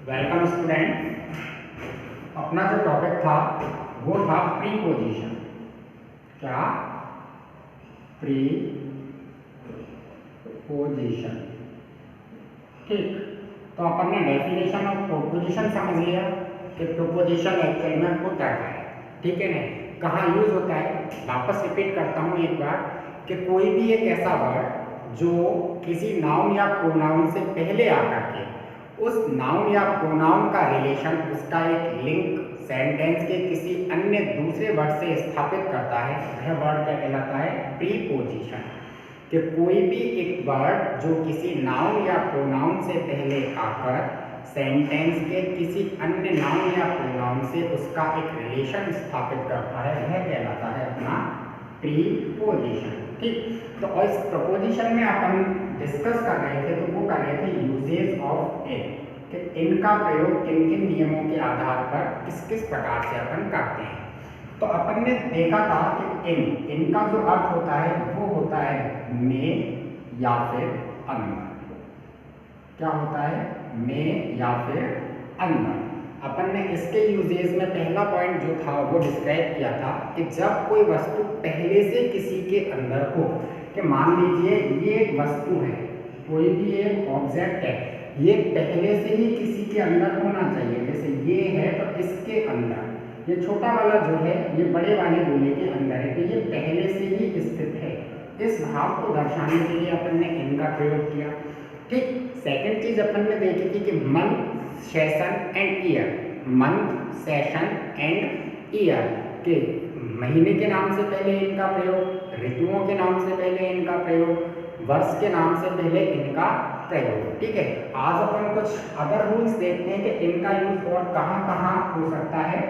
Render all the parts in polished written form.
Welcome student. अपना जो topic था वो था प्रीपोजिशन। क्या? प्रीपोजिशन। ठीक, तो अपन ने डेफिनेशन ऑफ प्रोपोजिशन समझ लिया कि प्रोपोजिशन एक्चुअल में होता क्या है। ठीक है ना, कहाँ यूज होता है। वापस रिपीट करता हूँ एक बार कि कोई भी एक ऐसा वर्ड जो किसी नाउन या प्रोनाउन से पहले आकर के उस नाउन या प्रोनाउन का रिलेशन, उसका एक लिंक सेंटेंस के किसी अन्य दूसरे वर्ड से स्थापित करता है, वह वर्ड क्या कहलाता है? प्रीपोजिशन। कि कोई भी एक वर्ड जो किसी नाउन या प्रोनाउन से पहले आकर सेंटेंस के किसी अन्य नाउन या प्रोनाउन से उसका एक रिलेशन स्थापित करता है, वह कहलाता है अपना प्रीपोजिशन। ठीक, तो इस प्रपोजिशन में अपन डिस्कस कर रहे थे, तो वो कर रहे थे यूजेज ऑफ इन, कि इनका प्रयोग किन किन नियमों के आधार पर किस किस प्रकार से अपन करते हैं। तो अपन ने देखा था कि इनका जो अर्थ होता है वो होता है में या फिर अंदर। क्या होता है? में या फिर अंदर। अपन ने इसके यूजेज में पहला पॉइंट जो था वो डिस्क्राइब किया था कि जब कोई वस्तु पहले से किसी के अंदर हो, कि मान लीजिए ये एक वस्तु है, कोई भी एक ऑब्जेक्ट है, ये पहले से ही किसी के अंदर होना चाहिए। जैसे ये है तो इसके अंदर, ये छोटा वाला जो है ये बड़े वाले गोले के अंदर है, तो ये पहले से ही स्थित है। इस भाव को दर्शाने के लिए अपन ने इनका प्रयोग किया। ठीक, सेकंड चीज अपन ने देखी थी कि month, session and year. Month, session and year के महीने के नाम से पहले इनका प्रयोग, ऋतुओं के नाम से पहले इनका प्रयोग, वर्ष के नाम से पहले इनका प्रयोग। ठीक है, आज अपन कुछ अदर रूल्स देखते हैं कि इनका यूज और कहाँ कहाँ हो सकता है।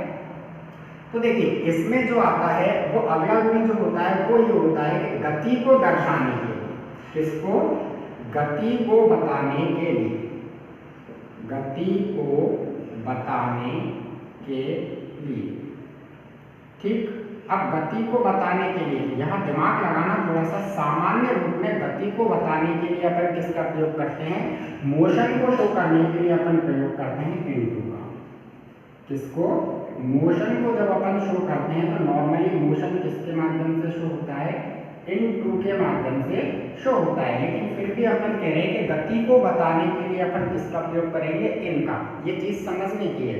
तो देखिए, इसमें जो आता है वो अगला रूल जो होता है वो ये होता है कि गति को दर्शाने के लिए, किसको? गति को बताने के लिए, गति को बताने के लिए। ठीक, अब गति को बताने के लिए यहाँ दिमाग लगाना थोड़ा सा। सामान्य रूप में गति को बताने के लिए अपन किसका प्रयोग करते हैं? मोशन को शो करने के लिए अपन प्रयोग करते हैं इनटू का। किसको? मोशन को जब अपन शो करते हैं तो नॉर्मली मोशन किसके माध्यम से शो होता है? इनटू के माध्यम से शो होता है। लेकिन फिर भी अपन कह रहे हैं कि गति को बताने के लिए अपन किसका प्रयोग करेंगे? इनका। ये चीज समझने की है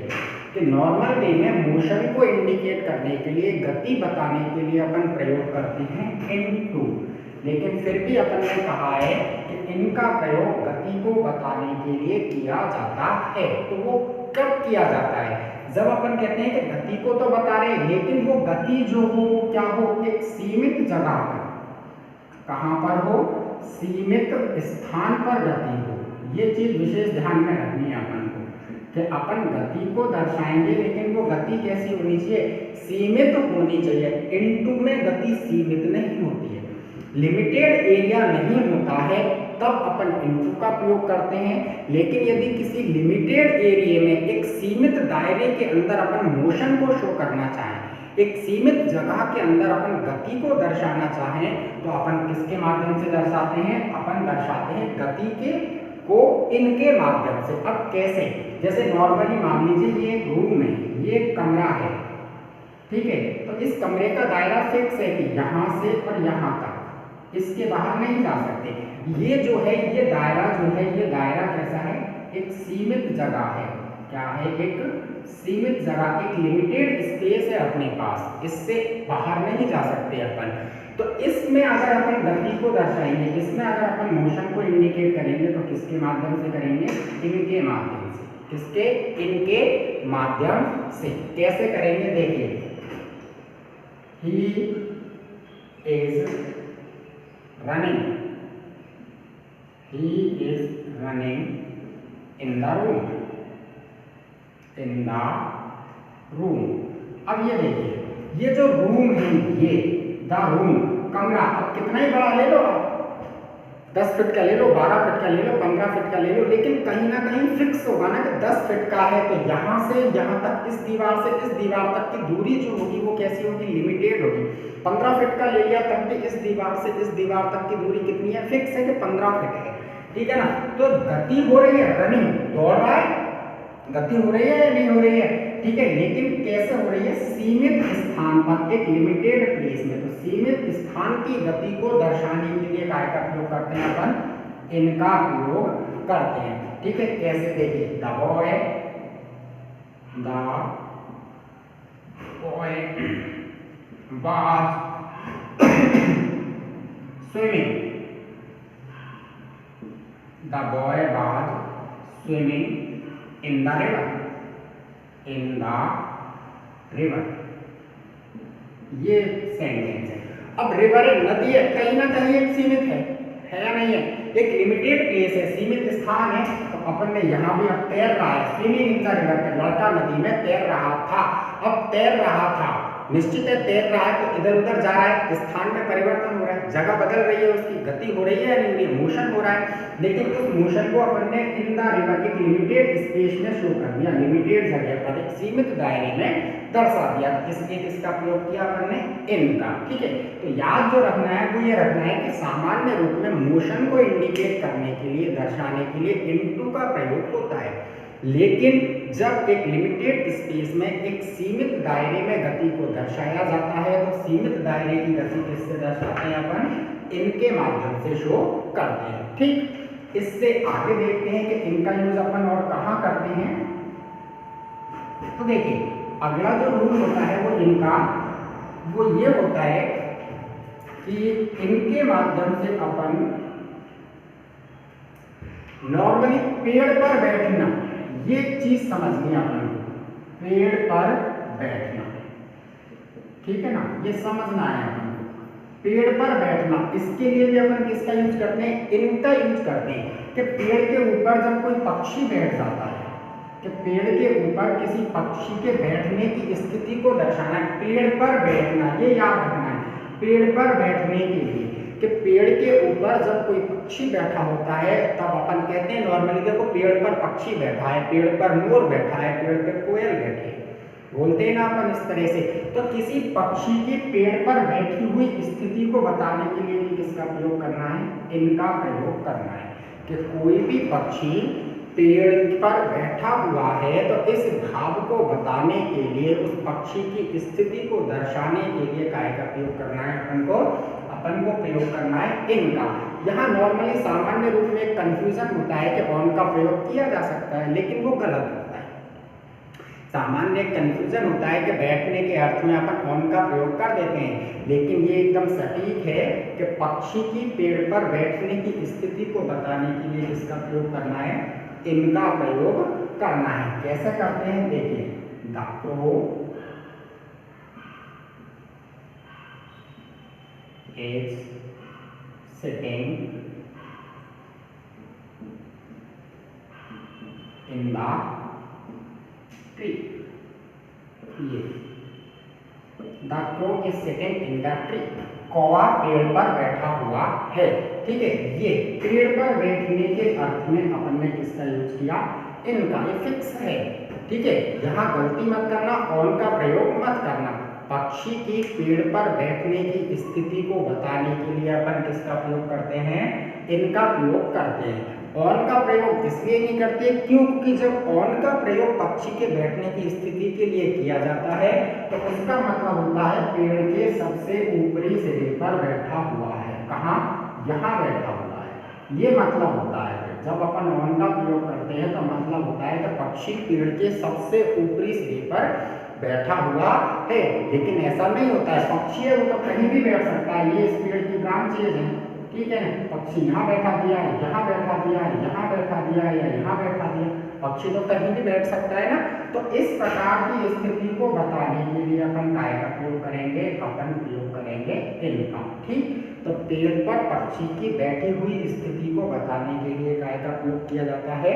कि नॉर्मल वे में मोशन को इंडिकेट करने के लिए, गति बताने के लिए अपन प्रयोग करते हैं इनटू। लेकिन फिर भी अपन ने कहा है कि इनका प्रयोग गति को बताने के लिए किया जाता है। तो वो कब किया जाता है? जब अपन कहते हैं कि गति को तो बता रहे हैं, लेकिन वो गति जो हो क्या हो? एक सीमित जगह पर। कहाँ पर हो? सीमित स्थान पर गति हो। ये चीज विशेष ध्यान में रखनी है अपन को कि अपन गति को दर्शाएंगे, लेकिन वो गति कैसी होनी चाहिए? सीमित होनी चाहिए। इनटू में गति सीमित नहीं होती है, लिमिटेड एरिया नहीं होता है, तब अपन इनटू का प्रयोग करते हैं। लेकिन यदि किसी लिमिटेड एरिया में, एक सीमित दायरे के अंदर अपन मोशन को शो करना चाहें, एक सीमित जगह के अंदर अपन गति को दर्शाना चाहें, तो अपन किसके माध्यम से दर्शाते हैं? अपन दर्शाते हैं गति के को इनके माध्यम से। अब कैसे? जैसे नॉर्मली मान लीजिए ये एक रूम है, ये एक कमरा है, ठीक है, तो इस कमरे का दायरा फिक्स है कि यहाँ से और यहाँ तक, इसके बाहर नहीं जा सकते। ये जो है, ये दायरा जो है, ये दायरा कैसा है? एक सीमित जगह है। क्या है? एक सीमित जगह, एक लिमिटेड स्पेस है अपने पास, इससे बाहर नहीं जा सकते अपन। तो इसमें अगर अपन गति को दर्शाएंगे, इसमें अगर अपन मोशन को इंडिकेट करेंगे, तो किसके माध्यम से करेंगे? इनके माध्यम से। किसके? इनके माध्यम से। कैसे करेंगे? देखिए, he is running, he is running in the room, in the room। अब ये देखिए, ये जो रूम है, ये द रूम, कमरा, अब कितना ही बड़ा ले लो, 10 फीट का ले लो, 12 फीट का ले लो, 15 फीट का ले लो, लेकिन कहीं ना कहीं फिक्स होगा ना कि 10 फीट का है, तो यहाँ से यहाँ तक, इस दीवार से इस दीवार तक की दूरी जो होगी वो कैसी होगी? लिमिटेड होगी। 15 फीट का ले लिया तब भी इस दीवार से इस दीवार तक की दूरी कितनी है? फिक्स है कि 15 फीट है। ठीक है ना, तो गति हो रही है, रनिंग, दौड़ रहा है, गति हो रही है या नहीं हो रही है, ठीक है। लेकिन कैसे हो रही है, सीमित स्थान पर, एक लिमिटेड प्लेस में। तो सीमित स्थान की गति को दर्शाने के लिए काय का प्रयोग करते हैं अपन, इनका प्रयोग करते हैं, ठीक है। कैसे, देखिए, the boy was swimming, the boy was swimming in the river, in the river, ये सेंटेंस है। अब रिवर एक नदी है, कहीं ना कहीं एक सीमित है या नहीं है, एक लिमिटेड प्लेस है, सीमित स्थान है। तो अपन ने यहाँ भी अब तैर रहा है, स्विमिंग इन द रिवर, लड़का नदी में तैर रहा था। अब तैर रहा था, निश्चित है तैर रहा है तो इधर उधर जा रहा है, स्थान में परिवर्तन हो रहा है, जगह बदल रही है, उसकी गति हो रही है या नहीं हो रही है, मोशन हो रहा है। लेकिन उस मोशन को अपन ने इन द रिवर, एक लिमिटेड स्पेस में शो कर दिया, लिमिटेड जगह पर, एक सीमित दायरे में दर्शा दिया। इसलिए किसका प्रयोग किया अपन ने, इन का, ठीक है। तो याद जो रखना है वो ये रखना है कि सामान्य रूप में मोशन को इंडिकेट करने के लिए, दर्शाने के लिए इनटू का प्रयोग होता है। लेकिन जब एक लिमिटेड स्पेस में, एक सीमित दायरे में गति को दर्शाया जाता है तो सीमित दायरे की गति किससे दर्शाते हैं अपन, इनके माध्यम से शो करते हैं, ठीक। इससे आगे देखते हैं कि इनका यूज अपन और कहाँ करते हैं। तो देखिए, अगला जो रूल होता है वो इनका, वो ये होता है कि इनके माध्यम से अपन नॉर्मली पेड़ पर बैठना, ये चीज समझनी है अपन को, पेड़ पर बैठना, ठीक है ना, ये समझना है अपन को, पेड़ पर बैठना। इसके लिए भी अपन किसका यूज करते हैं, इनका यूज करते हैं। कि पेड़ के ऊपर जब कोई पक्षी बैठ जाता है, कि पेड़ के ऊपर किसी पक्षी के बैठने की स्थिति को दर्शाना है, पेड़ पर बैठना, ये याद रखना है, पेड़ पर बैठने के लिए, कि पेड़ के ऊपर जब कोई पक्षी बैठा होता है तब अपन कहते हैं नॉर्मली, देखो पेड़ पर पक्षी बैठा है, पेड़ पर मोर बैठा है, पेड़ पर कोयल बैठी है, बोलते हैं ना अपन इस तरह से। तो किसी पक्षी की पेड़ पर बैठी हुई स्थिति को बताने के लिए भी किसका प्रयोग करना है, इनका प्रयोग करना है। कि कोई भी पक्षी पेड़ पर बैठा हुआ है तो इस भाव को बताने के लिए, उस पक्षी की स्थिति को दर्शाने के लिए काय का प्रयोग करना है अपन को प्रयोग करना है इनका। यहाँ नॉर्मली सामान्य रूप में कंफ्यूजन होता है कि ऑन का प्रयोग किया जा सकता है, लेकिन वो गलत होता है। सामान्य कंफ्यूजन होता है कि बैठने के अर्थ में अपन ऑन का प्रयोग कर देते हैं, लेकिन ये एकदम सटीक है कि पक्षी की पेड़ पर बैठने की स्थिति को बताने के लिए किसका प्रयोग करना है, इनका प्रयोग करना है। कैसे करते हैं, देखिए, the crow is sitting in the tree, ये the crow is sitting in the tree, कौवा पेड़ पर बैठा हुआ है, ठीक है। ये पेड़ पर बैठने के अर्थ में अपन ने किसका यूज किया, इनका, ये फिक्स है, ठीक है। यहाँ गलती मत करना, ऑन का प्रयोग मत करना। पक्षी की पेड़ पर बैठने की स्थिति को बताने के लिए अपन किसका प्रयोग करते हैं, इनका प्रयोग करते हैं। ऑन का प्रयोग इसलिए नहीं करते क्योंकि जब ऑन का प्रयोग पक्षी के बैठने की स्थिति के लिए किया जाता है तो उसका मतलब होता है पेड़ के सबसे ऊपरी सिरे पर बैठा हुआ है। कहाँ, यहाँ बैठा हुआ है, ये मतलब होता है। जब अपन ऑन का प्रयोग करते हैं तो मतलब होता है कि पक्षी पेड़ के सबसे ऊपरी सिरे पर बैठा हुआ है। लेकिन ऐसा नहीं होता है, पक्षी है वो तो कहीं भी बैठ सकता है, ये इस पेड़ की ब्रांचेज है, ठीक है। पक्षी यहाँ बैठा दिया है, यहाँ बैठा दिया है, यहाँ बैठा दिया है, या यहाँ बैठा दिया, पक्षी तो कहीं भी बैठ सकता है ना। तो इस प्रकार की स्थिति को बताने के लिए अपन काय का प्रयोग करेंगे, अपन प्रयोग करेंगे इनका, ठीक। तो पेड़ पर पक्षी की बैठी हुई स्थिति को बताने के लिए काय का प्रयोग किया जाता है,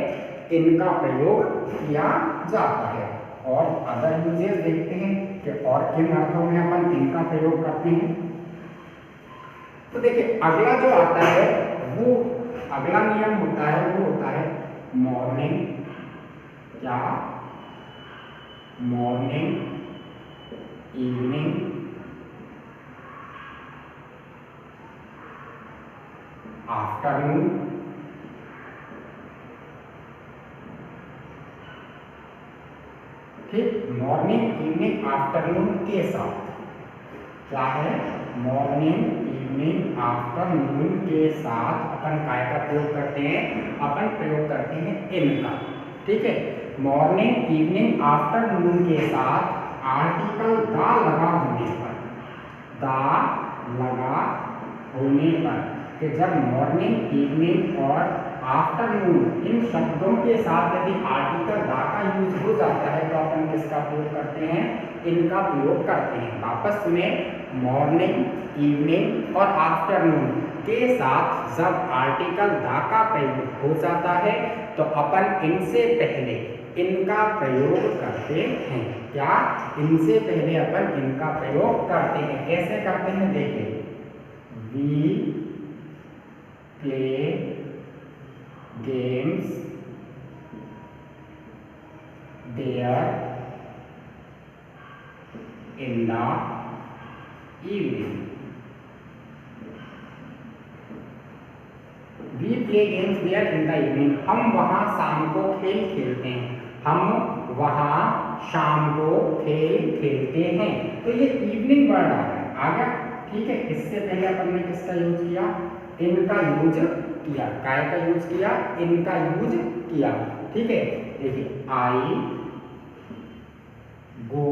इनका प्रयोग किया जाता है। और अदर यूजेस देखते हैं कि और किन अर्थों में अपन इनका प्रयोग करते हैं। तो देखिए, अगला जो आता है वो, अगला नियम होता है वो होता है मॉर्निंग, क्या, मॉर्निंग, इवनिंग, आफ्टरनून, ठीक, मॉर्निंग इवनिंग आफ्टरनून के साथ क्या है, मॉर्निंग इवनिंग आफ्टरनून के साथ अपन काय का प्रयोग करते हैं, अपन प्रयोग करते हैं इन का। ठीक है, मॉर्निंग इवनिंग आफ्टरनून के साथ आर्टिकल दा लगा होने पर, दा लगा होने पर, कि जब मॉर्निंग इवनिंग और आफ्टरनून इन शब्दों के साथ यदि आर्टिकल दा का यूज हो जाता है तो अपन किसका प्रयोग करते हैं, इनका प्रयोग करते हैं। वापस में मॉर्निंग इवनिंग और आफ्टरनून के साथ जब आर्टिकल दा का प्रयोग हो जाता है तो अपन इनसे पहले इनका प्रयोग करते हैं। क्या, इनसे पहले अपन इनका प्रयोग करते हैं। कैसे करते हैं देखिए, we play games there in the evening, we play games there in the evening, हम वहाँ शाम को खेल खेलते हैं, हम वहाँ शाम को खेल खेलते हैं। तो ये इवनिंग वर्ड आ गया। ठीक है, इससे पहले अपन ने किसका यूज किया, इनका यूज किया, काय का यूज किया, इनका यूज किया। ठीक है, देखिए I go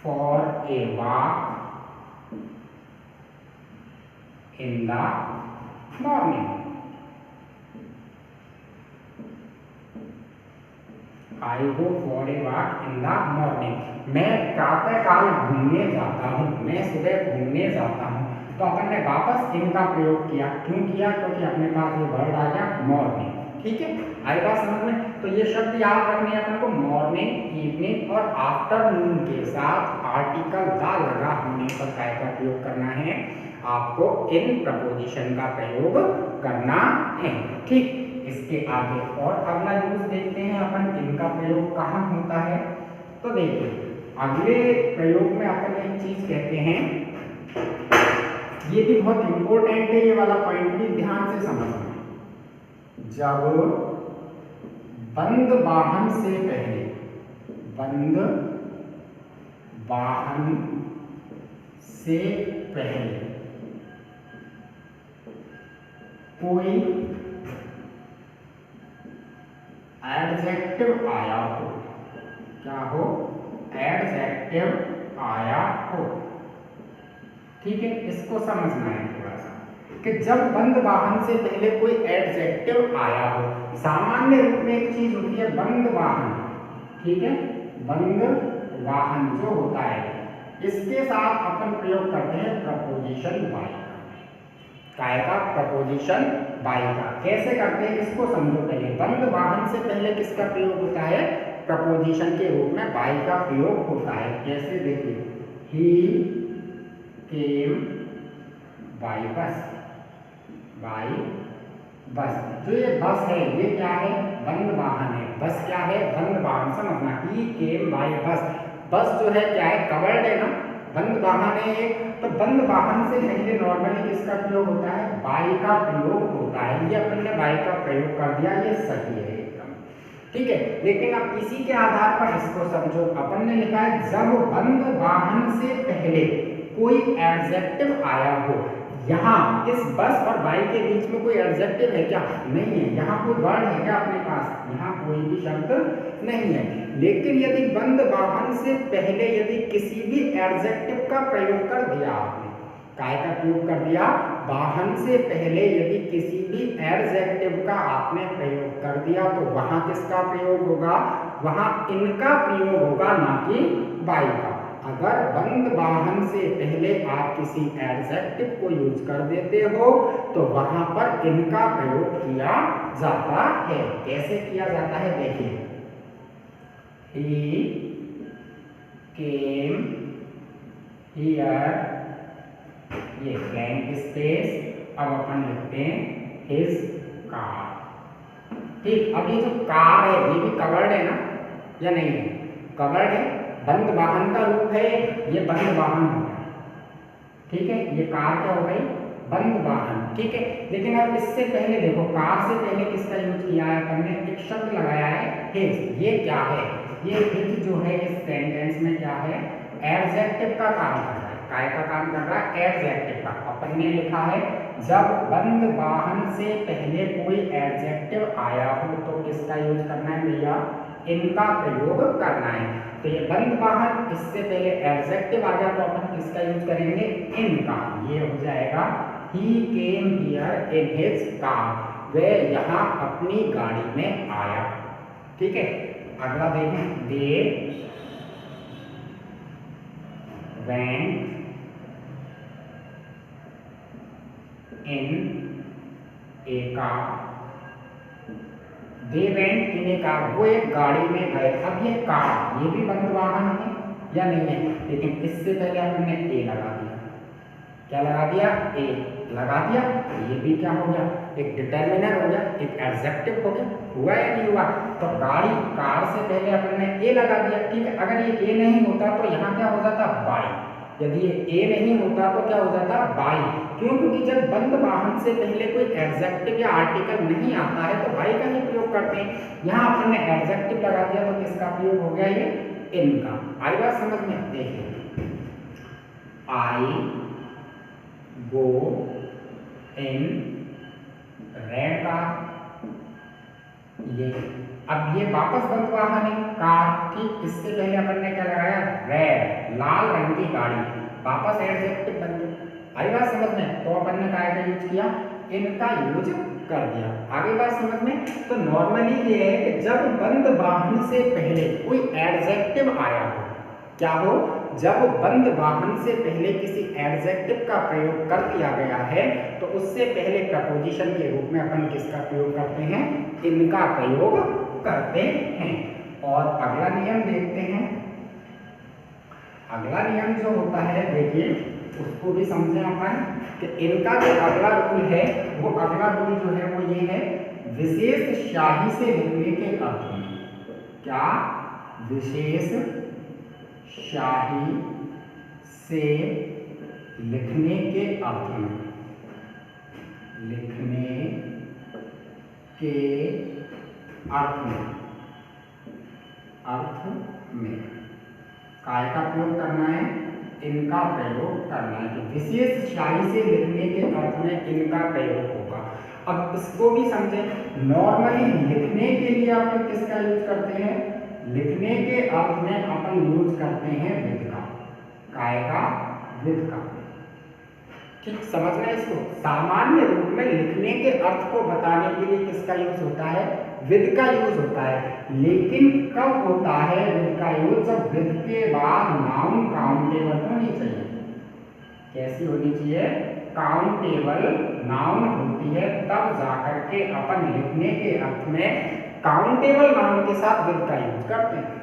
for a walk in the morning, I go for a walk in the morning, मैं प्रातः काल घूमने जाता हूँ, मैं सुबह घूमने जाता हूँ। तो अपन ने वापस इनका प्रयोग किया, क्यों किया, क्योंकि अपने पास ये वर्ड आ गया मॉर्निंग। ठीक है, आई बात समझ में। तो ये शब्द याद रखने अपन को, मॉर्निंग इवनिंग और आफ्टरनून के साथ आर्टिकल दा लगा होने पर काय का प्रयोग करना है, आपको इन प्रपोजिशन का प्रयोग करना है। ठीक, इसके आगे और अगला यूज देखते हैं अपन, इनका प्रयोग कहाँ होता है। तो देखिए अगले प्रयोग में अपन एक चीज कहते हैं, ये भी बहुत इंपॉर्टेंट है, ये वाला पॉइंट भी ध्यान से समझना। जब बंद वाहन से पहले, बंद वाहन से पहले कोई एडजेक्टिव आया हो, क्या हो, एडजेक्टिव आया हो। ठीक है, इसको समझना है थोड़ा सा, कि जब बंद वाहन से पहले कोई एडजेक्टिव आया हो। सामान्य रूप में एक चीज होती है बंद वाहन, ठीक है, बंद वाहन जो होता है इसके साथ अपन प्रयोग करते हैं प्रपोजिशन बाय का। काय का, प्रपोजिशन बाय का। कैसे करते हैं इसको समझो पहले। बंद वाहन से पहले किसका प्रयोग होता है, प्रपोजिशन के रूप में बाय का प्रयोग होता है। कैसे देखिए, ही केम बाय बस, बाय बस, जो ये बस है ये क्या है, बंद वाहन है। बस क्या है, बंद वाहन, समझना। ही केम बाय बस, बस जो है क्या है, कवर्ड है ना, बंद वाहन है एक। तो बंद वाहन से पहले नॉर्मली किसका प्रयोग होता है, बाय का प्रयोग होता है। ये अपन ने बाय का प्रयोग कर दिया, ये सही है एकदम। ठीक है, लेकिन अब इसी के आधार पर इसको समझो। अपन ने लिखा है जब बंद वाहन से पहले कोई एडजेक्टिव आया हो। यहाँ इस बस और बाई के बीच में कोई एडजेक्टिव है क्या, नहीं है। यहाँ कोई वर्ड है क्या अपने पास, यहाँ कोई भी शब्द नहीं है। लेकिन यदि बंद वाहन से पहले यदि किसी भी एडजेक्टिव का प्रयोग कर दिया आपने, काय का प्रयोग कर दिया, वाहन से पहले यदि किसी भी एडजेक्टिव का आपने प्रयोग कर दिया तो वहां किसका प्रयोग होगा, वहां इनका प्रयोग होगा, ना कि बाई का। अगर बंद वाहन से पहले आप किसी एडजेक्टिव को यूज कर देते हो तो वहां पर इनका प्रयोग किया जाता है। कैसे किया जाता है देखिए, he came here, ये ब्लैंक स्पेस, अब अपन लिखते हैं his car। ठीक, अब ये जो कार है ये भी कवर्ड है ना, या नहीं है, कवर्ड है, बंद वाहन का रूप है, ये बंद वाहन हो गया। ठीक है, ये कार क्या हो गई, बंद वाहन। ठीक है। लेकिन अब इससे पहले देखो, कार से पहले किसका यूज किया है अपन ने, एक शब्द लगाया है हिज। ये क्या है, ये हिज जो है इस सेंटेंस में क्या है, एडजेक्टिव का काम कर रहा है। काय का काम कर रहा है, एडजेक्टिव का। अपन ने लिखा है जब बंद वाहन से पहले कोई एडजेक्टिव आया हो तो किसका यूज करना है भैया, इनका प्रयोग करना है। तो ये बंद वाहन, इससे पहले एडजेक्टिव आ गया तो अपन किसका यूज करेंगे, इनका। ये हो जाएगा ही came here in his car, वह यहाँ अपनी गाड़ी में आया। ठीक है, अगला देखें, they went in A car, they went in A car, वो एक गाड़ी में गए। अब ये कार, ये भी बंद वाहन है या नहीं है, लेकिन इससे पहले हमने ए लगा दिया। क्या लगा दिया, ए लगा दिया। ये भी क्या हो गया, एक डिटर्मिनर हो गया, एक एडजेक्टिव हो गया। हुआ या नहीं हुआ, तो गाड़ी, कार से पहले अपन ने ए लगा दिया। ठीक है, अगर ये ए नहीं होता तो यहाँ क्या हो जाता, बाई। यदि ये ए नहीं होता तो क्या हो जाता, बाई। क्यों, क्योंकि जब बंद वाहन से पहले कोई एडजेक्टिव या आर्टिकल नहीं आता है तो बाई का ही प्रयोग करते हैं। यहाँ अपन ने एडजेक्टिव लगा दिया तो किसका प्रयोग हो गया, ये इनका। आई बात समझ में, देखिए, I go in red car, ये अब ये वापस बंद वाहन है कार। ठीक, इससे पहले अपन ने क्या लगाया, रेड, लाल रंग की गाड़ी, वापस एडजेक्टिव बन गया। आई बात समझ में, तो अपन ने क्या का यूज किया, इनका यूज कर दिया। आगे बात समझ में, तो नॉर्मली ये है कि जब बंद वाहन से पहले कोई एडजेक्टिव आया हो, क्या हो, जब बंद वाहन से पहले किसी एडजेक्टिव का प्रयोग कर दिया गया है तो उससे पहले प्रपोजिशन के रूप में अपन किसका प्रयोग करते हैं, इनका प्रयोग करते हैं। और अगला नियम देखते हैं। अगला नियम जो होता है, देखिए उसको भी समझें अपन कि इनका जो अगला रूल है, वो अगला रूल जो है वो ये है, विशेष शाही से लिखने के अर्थ में। क्या, विशेष शाही से लिखने के अर्थ में, लिखने के अर्थ में, अर्थ में काय का प्रयोग करना है, इनका प्रयोग करना है। कि विशेष शाही से लिखने के अर्थ में इनका प्रयोग होगा। अब इसको भी समझें, नॉर्मली लिखने के लिए अपन किसका यूज करते हैं, लिखने के अर्थ में अपन यूज करते हैं विद का, काय का, विद का। ठीक, समझना इसको। सामान्य रूप में लिखने के अर्थ को बताने के लिए किसका यूज होता है, विद का यूज होता है। लेकिन कब होता है विद का यूज, जब विद के बाद नाउन काउंटेबल होनी चाहिए। कैसी होनी चाहिए, काउंटेबल नाउन होती है, तब जाकर के अपन लिखने के अर्थ में काउंटेबल नाउन के साथ विद का यूज करते हैं।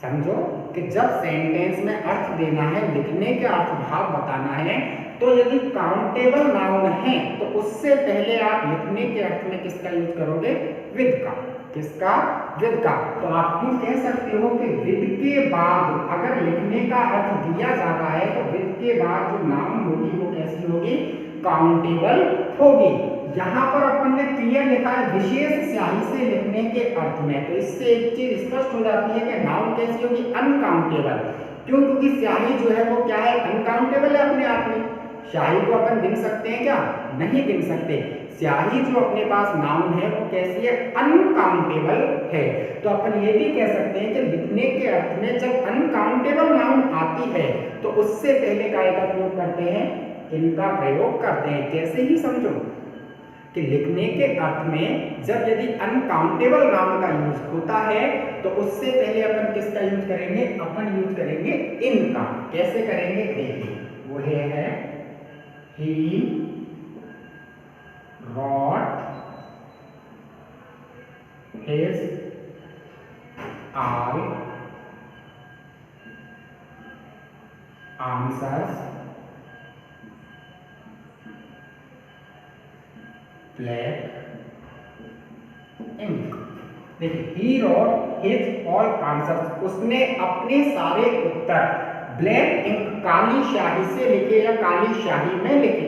समझो कि जब सेंटेंस में अर्थ देना है, लिखने के अर्थ भाव बताना है, तो यदि काउंटेबल नाउन है तो उससे पहले आप लिखने के अर्थ में किसका यूज करोगे, विद का। किसका, विद का। तो आप क्यों कह सकते हो कि विद के बाद अगर लिखने का अर्थ दिया जाता है तो विद के बाद जो नाउन होगी वो कैसी होगी, काउंटेबल होगी। यहाँ पर अपन ने क्लियर लिखा है विशेष स्याही से लिखने के अर्थ में, तो इससे एक चीज स्पष्ट हो जाती है कि नाउन कैसी होगी, अनकाउंटेबल। क्यों, क्योंकि स्याही जो है वो क्या है, अनकाउंटेबल है अपने आप में। स्याही को अपन गिन सकते हैं क्या, नहीं गिन सकते। स्याही जो अपने पास नाउन है वो कैसी है, अनकाउंटेबल है। तो अपन ये भी कह सकते हैं कि लिखने के अर्थ में जब अनकाउंटेबल नाउन आती है तो उससे पहले काय का प्रयोग करते हैं, इनका प्रयोग करते हैं। कैसे ही समझो कि लिखने के अर्थ में जब यदि अनकाउंटेबल नाउन का यूज होता है तो उससे पहले अपन किसका यूज करेंगे, अपन यूज करेंगे इनका। कैसे करेंगे, देखिए वो है he wrote his all answers black ink। देखिए he wrote his all answers, उसने अपने सारे उत्तर ब्लैक इंक, काली स्याही से लिखे या काली स्याही में लिखे।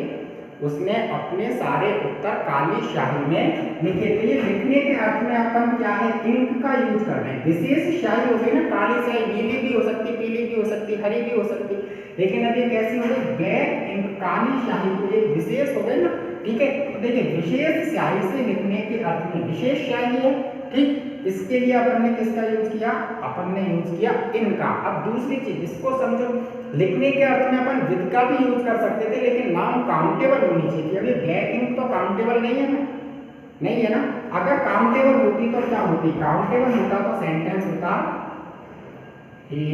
उसने अपने सारे उत्तर काली स्याही में लिखे। तो ये लिखने के अर्थ में अपन क्या है, इंक का यूज कर रहे हैं। विशेष स्याही हो गई ना, काली स्याही नीली भी हो सकती, पीली भी हो सकती, हरी भी हो सकती, लेकिन अब ये कैसी हो गई, ब्लैक इंक, काली स्याही को ये विशेष हो गई ना। ठीक है, तो देखिए विशेष स्याही से लिखने के अर्थ में विशेष स्याही है। ठीक, इसके लिए अपन ने किसका यूज किया, अपन ने यूज किया इनका। अब दूसरी चीज इसको समझो, लिखने के अर्थ में अपन विद का भी यूज कर सकते थे, लेकिन नाउन काउंटेबल होनी चाहिए। अभी ब्लैक इंक तो काउंटेबल नहीं है ना, नहीं है ना। अगर काउंटेबल होती तो क्या होती, काउंटेबल होता तो सेंटेंस होता he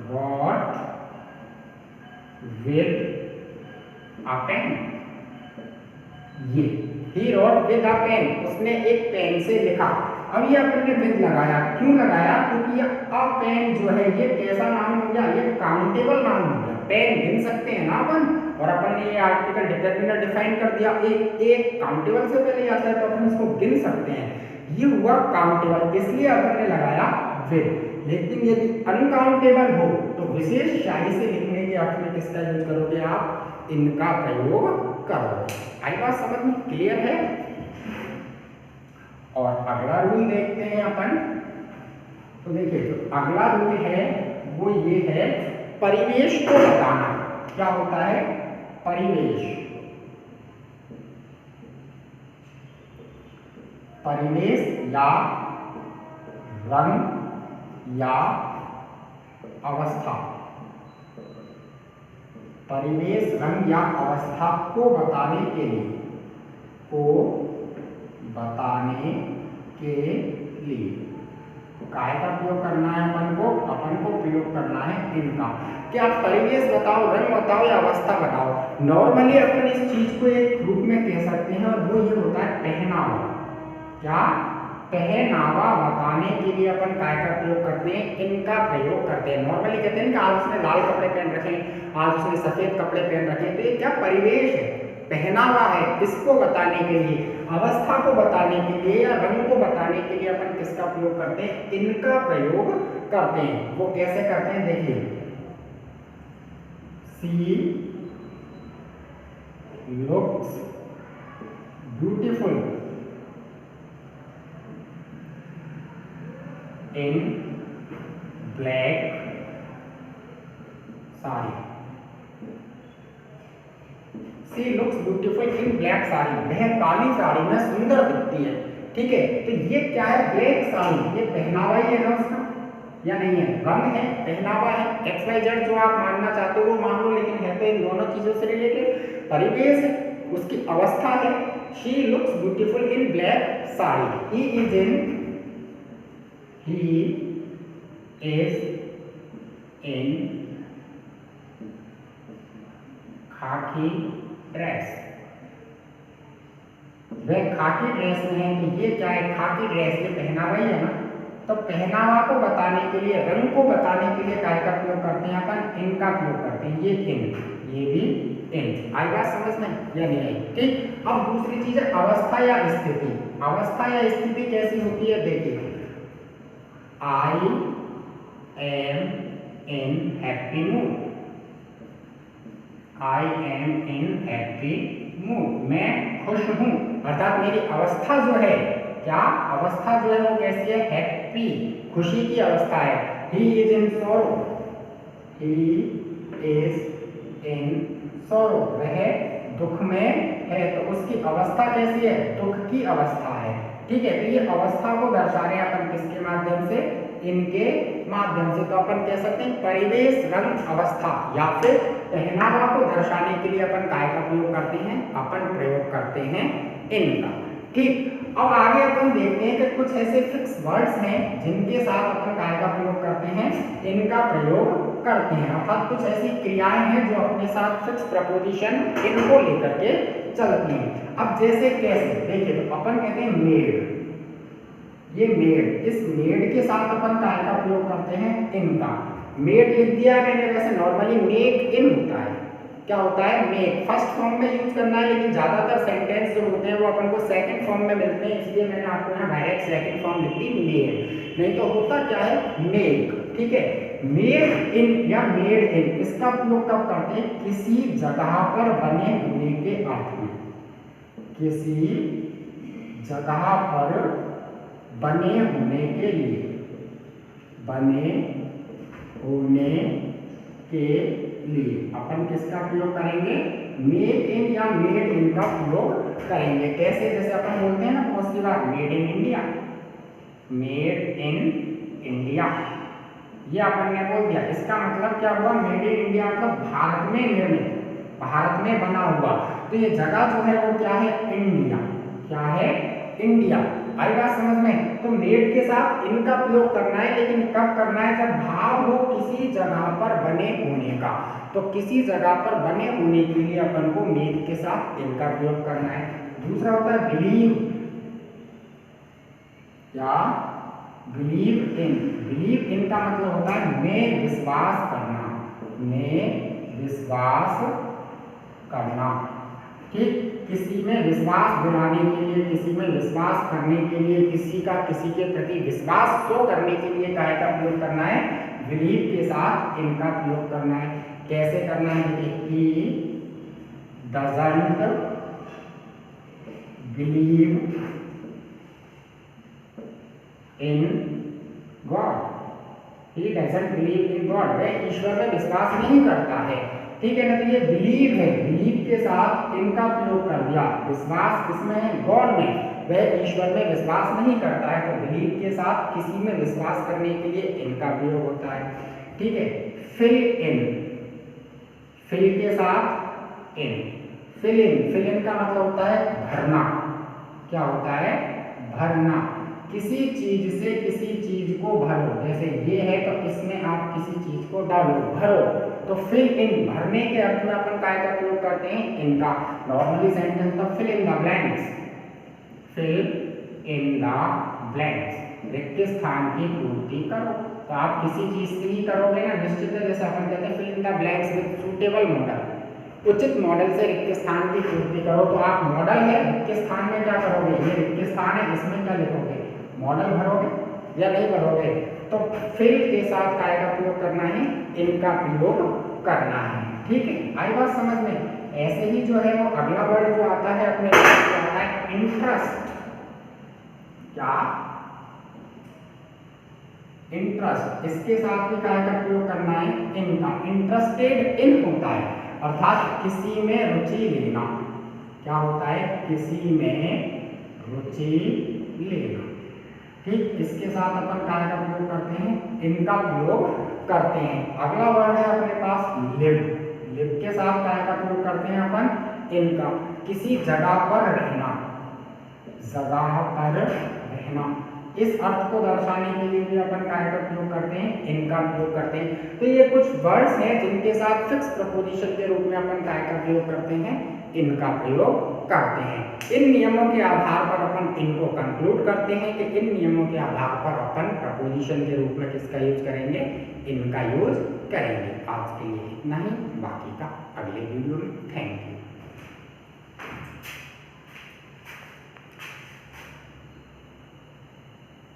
wrote with a pen। ये he wrote with a pen, उसने एक पेन से लिखा। अब ये अपन ने विद लगाया, क्यों लगाया, क्योंकि ये अ पेन जो है ये कैसा नाउन हो गया, ये काउंटेबल नाउन हो गया। पेन गिन सकते हैं ना अपन, और अपन ने ये आर्टिकल डिटरमिनर डिफाइन कर दिया, एक काउंटेबल से पहले आता है तो अपन इसको गिन सकते हैं। ये हुआ काउंटेबल, इसलिए अपन ने लगाया विद। लेकिन यदि अनकाउंटेबल हो तो विशेष स्याही से लिखने के अर्थ में किसका यूज करोगे आप, इनका प्रयोग करोगे। आई बात समझ में क्लियर है। और अगला रूल देखते हैं अपन। तो देखिए जो अगला रूल है वो ये है, परिवेश को बताना। क्या होता है, परिवेश, परिवेश या रंग या अवस्था, परिवेश रंग या अवस्था को बताने के लिए, को बताने के लिए काय का प्रयोग करना है अपन को प्रयोग करना है इनका। कि आप परिवेश बताओ, रंग बताओ या अवस्था बताओ। नॉर्मली अपन इस चीज को एक रूप में कह सकते हैं और वो ये होता है पहनावा। क्या, पहनावा बताने के लिए अपन काय का प्रयोग करते हैं, इनका प्रयोग करते हैं। नॉर्मली कहते हैं कि आज उसने लाल कपड़े पहन रखे, आज उसने सफेद कपड़े पहन रखे, तो ये क्या परिवेश है, पहनावा है। इसको बताने के लिए, अवस्था को बताने के लिए या रंग को बताने के लिए अपन किसका प्रयोग करते हैं, इनका प्रयोग करते हैं। वो कैसे करते हैं देखिए, she looks beautiful in black sari. She looks beautiful in black sari, वह काली साड़ी में सुंदर दिखती है। ठीक है, तो ये क्या है, ब्लैक साड़ी, ये पहनावा ही है ना उसका, या नहीं है, रंग है, पहनावा है। एक्स वाई जेड जो आप मानना चाहते हो वो मान लो, लेकिन है तो इन दोनों चीजों से रिलेटेड। परिवेश है, उसकी अवस्था है, she looks beautiful in black sari, he is in खाकी ड्रेस। वह खाकी ड्रेस में है, तो ये क्या है, खाकी ड्रेस, ये पहनावा ही है ना। तो पहनावा को बताने के लिए, रंग को बताने के लिए काय का प्रयोग करते हैं अपन, इनका प्रयोग करते हैं। ये इन, ये भी इन। आई बात समझ में या नहीं आई। ठीक, अब दूसरी चीज है अवस्था या स्थिति। अवस्था या स्थिति कैसी होती है देखिए, I am in happy mood, I am in happy mood, मैं खुश हूं, अर्थात मेरी अवस्था जो है, क्या अवस्था जो है वो कैसी है, हैप्पी, खुशी की अवस्था है। ही इज इन सोरो, ही इज इन सोरो, वह दुख में है, तो उसकी अवस्था कैसी है, दुख की अवस्था है। ठीक है, तो ये अवस्था को दर्शा रहे हैं अपन किसके माध्यम से, इनके माध्यम से। तो अपन कह सकते हैं परिवेश, रंग, अवस्था, या फिर पहनावा को दर्शाने के लिए अपन काय का प्रयोग करते हैं, अपन प्रयोग करते हैं इनका। ठीक, अब आगे अपन देखते हैं कि कुछ ऐसे फिक्स वर्ड्स हैं जिनके साथ अपन काय का प्रयोग करते हैं, इनका प्रयोग करते हैं। अर्थात कुछ ऐसी क्रियाएं हैं जो अपने साथ फिक्स प्रपोजिशन इनको लेकर के चलती हैं। अब जैसे कैसे देखिए, तो अपन कहते हैं मेड, ये मेड, इस मेड के साथ अपन काय का प्रयोग करते हैं, इनका। मेड लिख दिया मैंने, वैसे नॉर्मली मेक इन होता है, क्या होता है मेक, फर्स्ट फॉर्म में यूज करना है, लेकिन ज्यादातर सेंटेंस जो होते हैं वो अपन को सेकंड फॉर्म में मिलते हैं, इसलिए मैंने आपको यहाँ डायरेक्ट सेकंड फॉर्म लिख दी मेड, नहीं तो होता क्या है मेक, ठीक है। मेड इन या मेड इन, इसका उपयोग कब करते हैं, किसी जगह पर बने होने के अर्थ में, किसी जगह पर बने होने के लिए, बने होने के लिए अपन किसका प्रयोग करेंगे, मेड इन या मेड इन का प्रयोग करेंगे। कैसे, जैसे अपन बोलते हैं ना बहुत सी बार made in India, made in India, ये अपन ने बोल दिया। इसका मतलब क्या हुआ, मेड इन इंडिया मतलब भारत में निर्मित, भारत में बना हुआ। तो ये जगह जो है वो क्या है, इंडिया, क्या है, इंडिया। आई बात समझ में। तो मेड के साथ इनका प्रयोग करना है, लेकिन कब करना है, जब भाव हो किसी जगह पर बने होने का। तो किसी जगह पर बने होने के लिए अपन को मेड के साथ इनका प्रयोग करना है। दूसरा होता है बिलीव, क्या, बिलीव इन, बिलीव इन का मतलब होता है में विश्वास करना, में विश्वास करना, ठीक। किसी में विश्वास दिलाने के लिए, किसी में विश्वास करने के लिए, किसी का किसी के प्रति विश्वास शो करने के लिए काय का प्रयोग करना है, बिलीव के साथ इनका प्रयोग करना है। कैसे करना है, he doesn't believe in God, he doesn't believe in God, वह ईश्वर में विश्वास नहीं करता है, ठीक है ना। तो ये बिलीव है, बिलीव के साथ इनका प्रयोग कर दिया। विश्वास किसमें है, गॉड में, वह ईश्वर में विश्वास नहीं करता है, तो बिलीव के साथ किसी में विश्वास करने के लिए इनका प्रयोग होता है, ठीक है। फिल इन, फिल के साथ इन, फिल इन का मतलब होता है भरना, क्या होता है, भरना। किसी चीज से किसी चीज को भरो, जैसे ये है तो इसमें आप किसी चीज को डालो, भरो। तो फिल इन, भरने के अर्थ में अपन काय का प्रयोग करते हैं, इनका। नॉर्मली सेंटेंस तो fill in the blanks, fill in the blanks, रिक्त स्थान की पूर्ति करो। तो आप किसी चीज से ही करोगे ना, निश्चित है। जैसे अपन कहते हैं fill in the blanks with suitable modal, उचित मॉडल से रिक्त स्थान की पूर्ति करो। तो आप मॉडल है, रिक्त स्थान में क्या करोगे, ये रिक्त स्थान है, इसमें क्या लिखोगे, मॉडल भरोगे या नहीं भरोगे। तो फिल के साथ काय का प्रयोग करना है, इनका प्रयोग करना है, ठीक है। आई बात समझ में। ऐसे ही जो है वो अगला वर्ड जो आता है अपने पास क्या आता है, इंटरेस्ट, क्या, इंटरेस्ट। इसके साथ भी काय का प्रयोग करना है, इनका। इंटरेस्टेड इन होता है, अर्थात किसी में रुचि लेना, क्या होता है, किसी में रुचि लेना, ठीक। इसके साथ अपन काय का प्रयोग करते हैं, इनका प्रयोग करते हैं। अगला वर्ड है अपने पास लिव, लिव के साथ काय का प्रयोग करते हैं अपन, इनका। किसी जगह पर रहना, जगह पर रहना, इस अर्थ को दर्शाने के लिए भी अपन काय का प्रयोग करते हैं, इनका प्रयोग करते हैं। तो ये कुछ वर्ड्स हैं जिनके साथ फिक्स प्रपोजिशन के रूप में अपन काय का प्रयोग करते हैं, इनका प्रयोग करते हैं। इन नियमों के आधार पर अपन इनको कंक्लूड करते हैं कि इन नियमों के आधार पर अपन प्रपोजिशन के रूप में किसका यूज करेंगे, इनका यूज करेंगे। आज के लिए इतना ही, बाकी का अगले वीडियो में। Thank you.